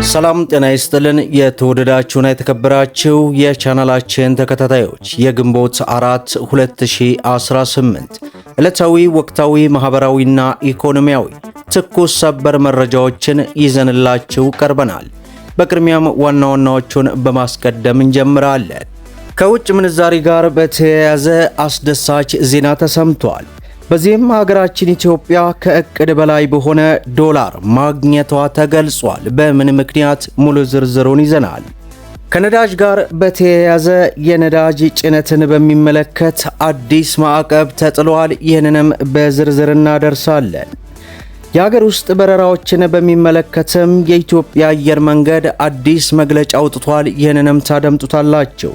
ሰላም ጤና ይስጥልን። የተወደዳችሁና የተከበራችሁ የቻናላችን ተከታታዮች የግንቦት 4 2018 ዕለታዊ ወቅታዊ ማህበራዊና ኢኮኖሚያዊ ትኩስ ሰበር መረጃዎችን ይዘንላችሁ ቀርበናል። በቅድሚያም ዋና ዋናዎቹን በማስቀደም እንጀምራለን። ከውጭ ምንዛሪ ጋር በተያያዘ አስደሳች ዜና ተሰምቷል። በዚህም ሀገራችን ኢትዮጵያ ከእቅድ በላይ በሆነ ዶላር ማግኘቷ ተገልጿል። በምን ምክንያት? ሙሉ ዝርዝሩን ይዘናል። ከነዳጅ ጋር በተያያዘ የነዳጅ ጭነትን በሚመለከት አዲስ ማዕቀብ ተጥሏል። ይህንንም በዝርዝር እናደርሳለን። የሀገር ውስጥ በረራዎችን በሚመለከትም የኢትዮጵያ አየር መንገድ አዲስ መግለጫ አውጥቷል። ይህንንም ታደምጡታላችሁ።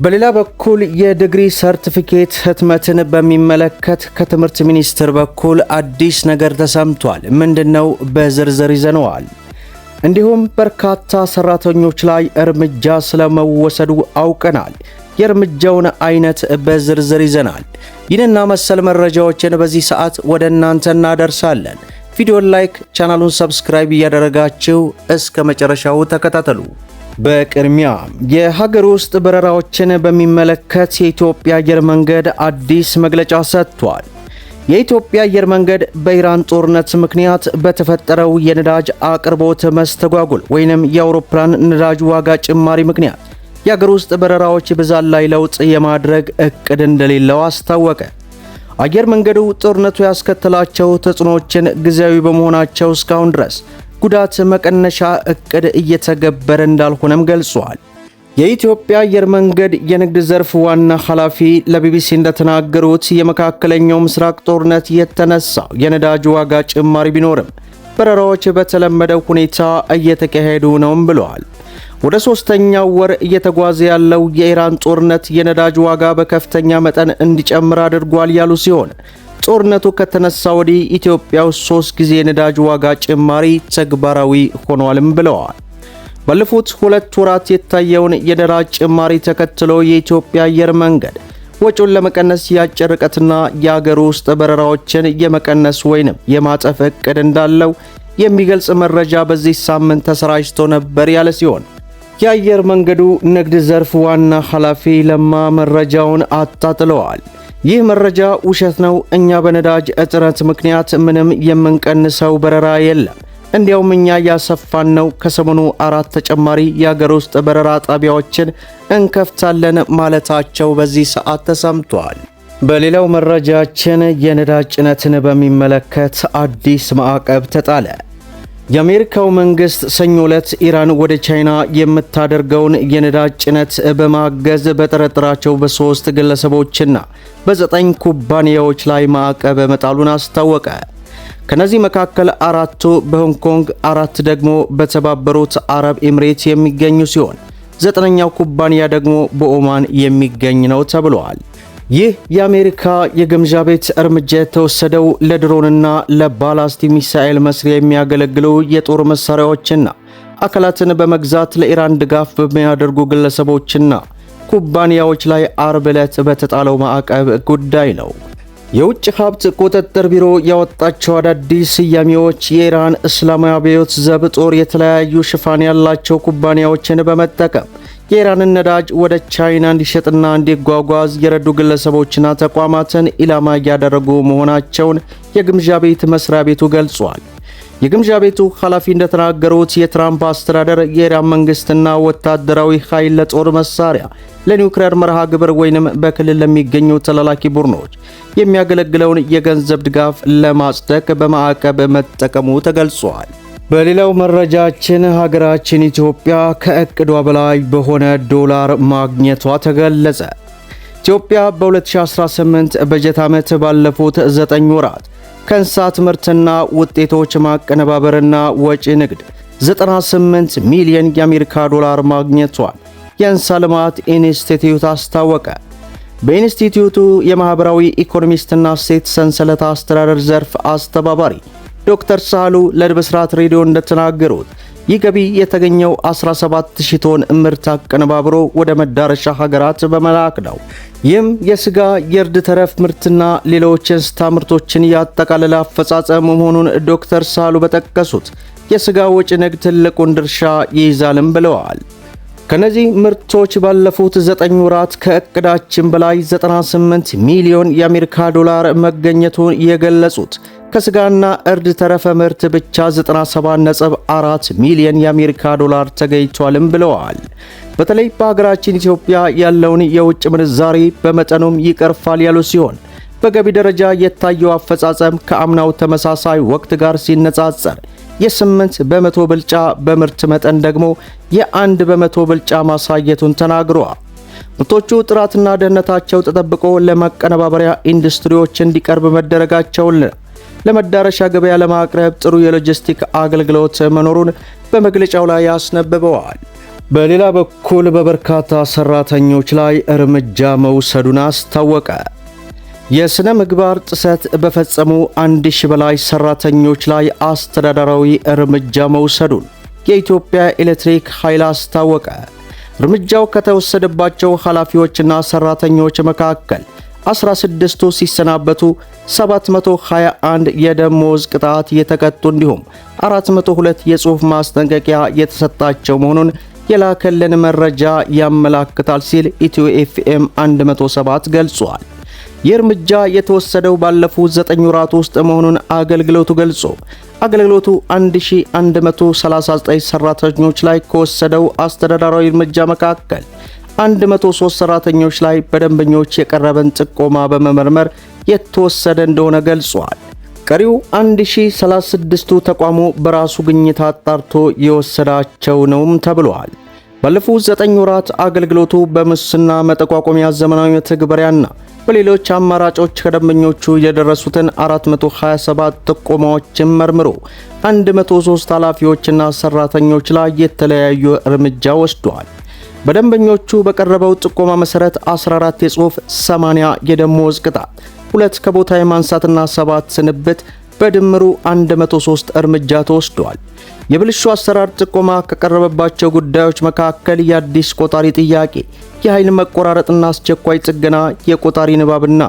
በሌላ በኩል የዲግሪ ሰርቲፊኬት ህትመትን በሚመለከት ከትምህርት ሚኒስቴር በኩል አዲስ ነገር ተሰምቷል። ምንድነው? በዝርዝር ይዘነዋል። እንዲሁም በርካታ ሰራተኞች ላይ እርምጃ ስለመወሰዱ አውቀናል። የእርምጃውን አይነት በዝርዝር ይዘናል። ይህንና መሰል መረጃዎችን በዚህ ሰዓት ወደ እናንተ እናደርሳለን። ቪዲዮን ላይክ፣ ቻናሉን ሰብስክራይብ እያደረጋችሁ እስከ መጨረሻው ተከታተሉ። በቅድሚያ የሀገር ውስጥ በረራዎችን በሚመለከት የኢትዮጵያ አየር መንገድ አዲስ መግለጫ ሰጥቷል። የኢትዮጵያ አየር መንገድ በኢራን ጦርነት ምክንያት በተፈጠረው የነዳጅ አቅርቦት መስተጓጎል ወይንም የአውሮፕላን ነዳጅ ዋጋ ጭማሪ ምክንያት የሀገር ውስጥ በረራዎች ብዛት ላይ ለውጥ የማድረግ እቅድ እንደሌለው አስታወቀ። አየር መንገዱ ጦርነቱ ያስከተላቸው ተጽዕኖዎችን ጊዜያዊ በመሆናቸው እስካሁን ድረስ ጉዳት መቀነሻ እቅድ እየተገበረ እንዳልሆነም ገልጿል። የኢትዮጵያ አየር መንገድ የንግድ ዘርፍ ዋና ኃላፊ ለቢቢሲ እንደተናገሩት የመካከለኛው ምስራቅ ጦርነት የተነሳው የነዳጅ ዋጋ ጭማሪ ቢኖርም በረራዎች በተለመደው ሁኔታ እየተካሄዱ ነውም ብለዋል። ወደ ሶስተኛው ወር እየተጓዘ ያለው የኢራን ጦርነት የነዳጅ ዋጋ በከፍተኛ መጠን እንዲጨምር አድርጓል ያሉ ሲሆን ጦርነቱ ከተነሳ ወዲህ ኢትዮጵያ ውስጥ 3 ጊዜ የነዳጅ ዋጋ ጭማሪ ተግባራዊ ሆኗልም ብለዋል። ባለፉት 2 ወራት የታየውን የነዳጅ ጭማሪ ተከትሎ የኢትዮጵያ አየር መንገድ ወጪውን ለመቀነስ የአጭር ርቀትና የአገር ውስጥ በረራዎችን የመቀነስ ወይንም የማጠፍ እቅድ እንዳለው የሚገልጽ መረጃ በዚህ ሳምንት ተሰራጭቶ ነበር ያለ ሲሆን የአየር መንገዱ ንግድ ዘርፍ ዋና ኃላፊ ለማ መረጃውን አጣጥለዋል። ይህ መረጃ ውሸት ነው። እኛ በነዳጅ እጥረት ምክንያት ምንም የምንቀንሰው በረራ የለም። እንዲያውም እኛ ያሰፋን ነው። ከሰሞኑ 4 ተጨማሪ የሀገር ውስጥ በረራ ጣቢያዎችን እንከፍታለን ማለታቸው በዚህ ሰዓት ተሰምቷል። በሌላው መረጃችን የነዳጅ ጭነትን በሚመለከት አዲስ ማዕቀብ ተጣለ። የአሜሪካው መንግስት ሰኞ ዕለት ኢራን ወደ ቻይና የምታደርገውን የነዳጅ ጭነት በማገዝ በጠረጠራቸው በ3 ግለሰቦችና በ9 ኩባንያዎች ላይ ማዕቀብ መጣሉን አስታወቀ። ከነዚህ መካከል 4ቱ በሆንግ ኮንግ፣ 4 ደግሞ በተባበሩት አረብ ኤምሬት የሚገኙ ሲሆን 9ኛው ኩባንያ ደግሞ በኦማን የሚገኝ ነው ተብሏል። ይህ የአሜሪካ የግምጃ ቤት እርምጃ የተወሰደው ለድሮንና ለባላስቲክ ሚሳኤል መስሪያ የሚያገለግሉ የጦር መሳሪያዎችና አካላትን በመግዛት ለኢራን ድጋፍ በሚያደርጉ ግለሰቦችና ኩባንያዎች ላይ አርብ ዕለት በተጣለው ማዕቀብ ጉዳይ ነው። የውጭ ሀብት ቁጥጥር ቢሮ ያወጣቸው አዳዲስ ስያሜዎች የኢራን እስላማዊ አብዮት ዘብ ጦር የተለያዩ ሽፋን ያላቸው ኩባንያዎችን በመጠቀም የኢራንን ነዳጅ ወደ ቻይና እንዲሸጥና እንዲጓጓዝ የረዱ ግለሰቦችና ተቋማትን ኢላማ ያደረጉ መሆናቸውን የግምጃ ቤት መስሪያ ቤቱ ገልጿል። የግምጃ ቤቱ ኃላፊ እንደተናገሩት የትራምፕ አስተዳደር የኢራን መንግስትና ወታደራዊ ኃይል ለጦር መሳሪያ፣ ለኒውክሌር መርሃ ግብር ወይንም በክልል ለሚገኙ ተላላኪ ቡድኖች የሚያገለግለውን የገንዘብ ድጋፍ ለማጽደቅ በማዕቀብ መጠቀሙ ተገልጿል። በሌላው መረጃችን ሀገራችን ኢትዮጵያ ከእቅዷ በላይ በሆነ ዶላር ማግኘቷ ተገለጸ። ኢትዮጵያ በ2018 በጀት ዓመት ባለፉት 9 ወራት ከእንስሳት ምርትና ውጤቶች ማቀነባበርና ወጪ ንግድ 98 ሚሊዮን የአሜሪካ ዶላር ማግኘቷን የእንስሳ ልማት ኢንስቲትዩት አስታወቀ። በኢንስቲትዩቱ የማህበራዊ ኢኮኖሚስትና እሴት ሰንሰለት አስተዳደር ዘርፍ አስተባባሪ ዶክተር ሳህሉ ለብስራት ሬዲዮ እንደተናገሩት ይህ ገቢ የተገኘው 17000 ቶን ምርት አቀነባብሮ ወደ መዳረሻ ሀገራት በመላክ ነው። ይህም የስጋ የእርድ ተረፍ ምርትና ሌሎች የእንስሳ ምርቶችን ያጠቃለለ አፈጻጸም መሆኑን ዶክተር ሳህሉ በጠቀሱት የስጋ ወጪ ንግድ ትልቁን ድርሻ ይይዛልም ብለዋል። ከነዚህ ምርቶች ባለፉት 9 ወራት ከእቅዳችን በላይ 98 ሚሊዮን የአሜሪካ ዶላር መገኘቱን የገለጹት ከስጋና እርድ ተረፈ ምርት ብቻ 97.4 ሚሊዮን የአሜሪካ ዶላር ተገኝቷልም ብለዋል። በተለይ በሀገራችን ኢትዮጵያ ያለውን የውጭ ምንዛሪ በመጠኑም ይቀርፋል ያሉ ሲሆን በገቢ ደረጃ የታየው አፈጻጸም ከአምናው ተመሳሳይ ወቅት ጋር ሲነጻጸር የ8 በመቶ ብልጫ በምርት መጠን ደግሞ የ1 በመቶ ብልጫ ማሳየቱን ተናግረዋል። ምርቶቹ ጥራትና ደህንነታቸው ተጠብቆ ለማቀነባበሪያ ኢንዱስትሪዎች እንዲቀርብ መደረጋቸውን ለመዳረሻ ገበያ ለማቅረብ ጥሩ የሎጂስቲክ አገልግሎት መኖሩን በመግለጫው ላይ ያስነብበዋል። በሌላ በኩል በበርካታ ሰራተኞች ላይ እርምጃ መውሰዱን አስታወቀ። የሥነ ምግባር ጥሰት በፈጸሙ 1000 በላይ ሰራተኞች ላይ አስተዳደራዊ እርምጃ መውሰዱን የኢትዮጵያ ኤሌክትሪክ ኃይል አስታወቀ። እርምጃው ከተወሰደባቸው ኃላፊዎችና ሰራተኞች መካከል 16ቱ ሲሰናበቱ 721 የደሞዝ ቅጣት የተቀጡ እንዲሁም 402 የጽሑፍ ማስጠንቀቂያ የተሰጣቸው መሆኑን የላከልን መረጃ ያመላክታል ሲል ኢትዮ ኤፍኤም 107 ገልጿል። ይህ እርምጃ የተወሰደው ባለፉት 9 ወራት ውስጥ መሆኑን አገልግሎቱ ገልጾ አገልግሎቱ 1139 ሰራተኞች ላይ ከወሰደው አስተዳደራዊ እርምጃ መካከል 103 ሰራተኞች ላይ በደንበኞች የቀረበን ጥቆማ በመመርመር የተወሰደ እንደሆነ ገልጿል። ቀሪው 1036ቱ ተቋሙ በራሱ ግኝት አጣርቶ የወሰዳቸው ነውም ተብሏል። ባለፉት 9 ወራት አገልግሎቱ በሙስና መጠቋቋሚያ ዘመናዊ መተግበሪያና በሌሎች አማራጮች ከደንበኞቹ የደረሱትን 427 ጥቆማዎችን መርምሮ 103 ኃላፊዎችና ሰራተኞች ላይ የተለያዩ እርምጃ ወስዷል። በደንበኞቹ በቀረበው ጥቆማ መሰረት 14 የጽሑፍ፣ 80 የደሞዝ ቅጣት፣ 2 ከቦታ የማንሳትና 7 ስንብት በድምሩ 103 እርምጃ ተወስዷል። የብልሹ አሰራር ጥቆማ ከቀረበባቸው ጉዳዮች መካከል የአዲስ ቆጣሪ ጥያቄ፣ የኃይል መቆራረጥና አስቸኳይ ጥገና፣ የቆጣሪ ንባብና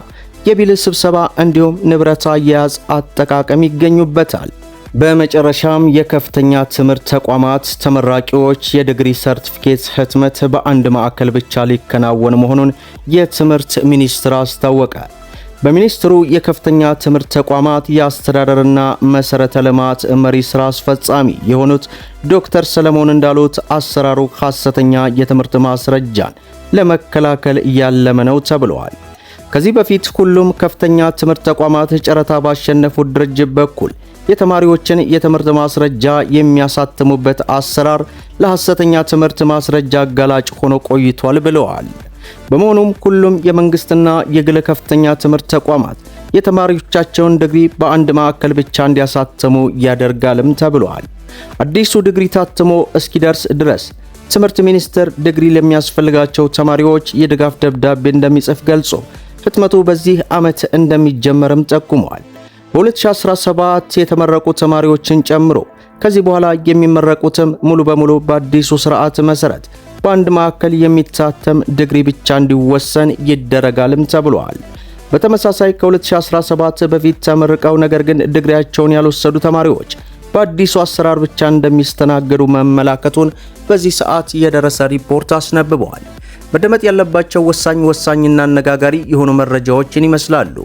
የቢል ስብሰባ እንዲሁም ንብረት አያያዝ አጠቃቀም ይገኙበታል። በመጨረሻም የከፍተኛ ትምህርት ተቋማት ተመራቂዎች የዲግሪ ሰርቲፊኬት ህትመት በአንድ ማዕከል ብቻ ሊከናወን መሆኑን የትምህርት ሚኒስቴር አስታወቀ። በሚኒስትሩ የከፍተኛ ትምህርት ተቋማት የአስተዳደርና መሰረተ ልማት መሪ ስራ አስፈጻሚ የሆኑት ዶክተር ሰለሞን እንዳሉት አሰራሩ ሐሰተኛ የትምህርት ማስረጃን ለመከላከል ያለመ ነው ተብሏል። ከዚህ በፊት ሁሉም ከፍተኛ ትምህርት ተቋማት ጨረታ ባሸነፉት ድርጅት በኩል የተማሪዎችን የትምህርት ማስረጃ የሚያሳትሙበት አሰራር ለሐሰተኛ ትምህርት ማስረጃ አጋላጭ ሆኖ ቆይቷል ብለዋል። በመሆኑም ሁሉም የመንግስትና የግል ከፍተኛ ትምህርት ተቋማት የተማሪዎቻቸውን ዲግሪ በአንድ ማዕከል ብቻ እንዲያሳትሙ ያደርጋልም ተብሏል። አዲሱ ዲግሪ ታትሞ እስኪደርስ ድረስ ትምህርት ሚኒስቴር ዲግሪ ለሚያስፈልጋቸው ተማሪዎች የድጋፍ ደብዳቤ እንደሚጽፍ ገልጾ ህትመቱ በዚህ ዓመት እንደሚጀመርም ጠቁሟል። በ2017 የተመረቁ ተማሪዎችን ጨምሮ ከዚህ በኋላ የሚመረቁትም ሙሉ በሙሉ በአዲሱ ስርዓት መሰረት በአንድ ማዕከል የሚታተም ዲግሪ ብቻ እንዲወሰን ይደረጋልም ተብሏል። በተመሳሳይ ከ2017 በፊት ተመርቀው ነገር ግን ዲግሪያቸውን ያልወሰዱ ተማሪዎች በአዲሱ አሰራር ብቻ እንደሚስተናገዱ መመላከቱን በዚህ ሰዓት የደረሰ ሪፖርት አስነብበዋል። መደመጥ ያለባቸው ወሳኝና አነጋጋሪ የሆኑ መረጃዎችን ይመስላሉ።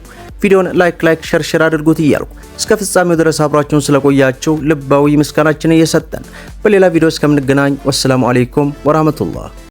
ቪዲዮን ላይክ ሸር አድርጉት እያልኩ እስከ ፍጻሜው ድረስ አብራችሁን ስለቆያችሁ ልባዊ ምስጋናችንን እየሰጠን በሌላ ቪዲዮ እስከምንገናኝ ወሰላሙ አለይኩም ወራህመቱላህ።